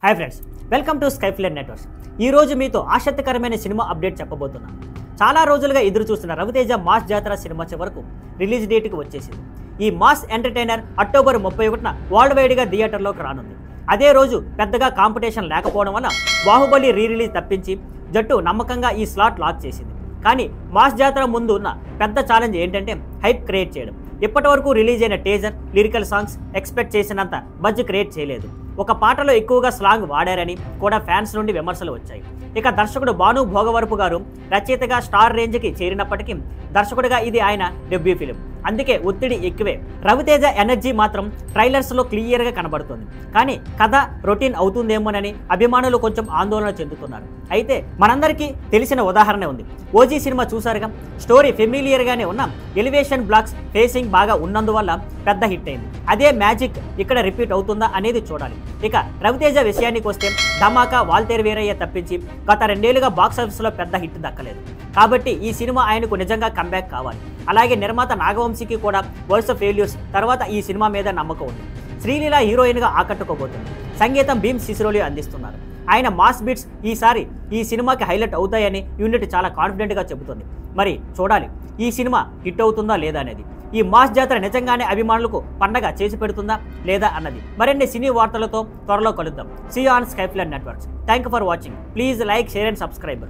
Hi friends, welcome to Skyfline networks. ఈ రోజు మీతో ఆసక్తికరమైన సినిమా అప్డేట్ చెప్పబోతున్నాను. చాలా రోజులుగా ఎదురు చూస్తున్న రవితేజ మాస్ జాతర సినిమా చివరకు రిలీజ్ డేట్కి వచ్చేసింది. ఈ మాస్ ఎంటర్టైనర్ అక్టోబర్ 31న వరల్డ్ వైడ్గా థియేటర్లోకి రానుంది. అదే రోజు పెద్దగా కాంపిటీషన్ లేకపోవడం వల్ల బాహుబలి రిలీజ్ తప్పించి జట్టు నమ్మకంగా ఈ స్లాట్ లాక్ చేసింది. కానీ మాస్ జాతర ముందు ఉన్న పెద్ద ఛాలెంజ్ ఏంటంటే హైప్ క్రియేట్ చేయడం. ఇప్పటి వరకు రిలీజ్ అయిన టీజర్, లిరికల్ సాంగ్స్ ఎక్స్పెక్ట్ చేసినంత బజ్ క్రియేట్ చేయలేదు. ఒక పాటలో ఎక్కువగా స్లాంగ్ వాడారని కూడా ఫ్యాన్స్ నుండి విమర్శలు వచ్చాయి. ఇక దర్శకుడు భాను భోగవరపు గారు రచయితగా స్టార్ రేంజ్కి చేరినప్పటికీ దర్శకుడిగా ఇది ఆయన డెబ్యూ ఫిలిం, అందుకే ఒత్తిడి ఎక్కువే. రవితేజ ఎనర్జీ మాత్రం ట్రైలర్స్లో క్లియర్గా కనబడుతుంది. కానీ కథ రొటీన్ అవుతుందేమోనని అభిమానులు కొంచెం ఆందోళన చెందుతున్నారు. అయితే మనందరికీ తెలిసిన ఉదాహరణ ఉంది. ఓజీ సినిమా చూసారుగా. స్టోరీ ఫెమిలియర్గానే ఉన్న ఎలివేషన్ బ్లాక్స్ ఫేసింగ్ బాగా ఉన్నందువల్ల పెద్ద హిట్ అయింది. అదే మ్యాజిక్ ఇక్కడ రిపీట్ అవుతుందా అనేది చూడాలి. ఇక రవితేజ విషయానికి వస్తే ధమాకా, వాల్తేరు వీరయ్య తప్పించి గత 2 ఏళ్లుగా బాక్సాఫీస్లో పెద్ద హిట్ దక్కలేదు. కాబట్టి ఈ సినిమా ఆయనకు నిజంగా కంబ్యాక్ కావాలి. అలాగే నిర్మాత నాగవంశీకి కూడా వరుస ఫెయిల్యూర్స్ తర్వాత ఈ సినిమా మీద నమ్మకం ఉంది. శ్రీలీల హీరోయిన్గా ఆకట్టుకోబోతుంది. సంగీతం భీమ్ సిసిరోలి అందిస్తున్నారు. ఆయన మాస్ బీట్స్ ఈసారి ఈ సినిమాకి హైలైట్ అవుతాయని యూనిట్ చాలా కాన్ఫిడెంట్గా చెబుతుంది. మరి చూడాలి ఈ సినిమా హిట్ అవుతుందా లేదా అనేది. ఈ మాస్ జాతర నిజంగానే అభిమానులకు పండగ చేసి పెడుతుందా లేదా అన్నది. మరిన్ని సినీ వార్తలతో త్వరలో కలుద్దాం. See you on Skyfline networks. Thank you for watching. Please like, share and subscribe.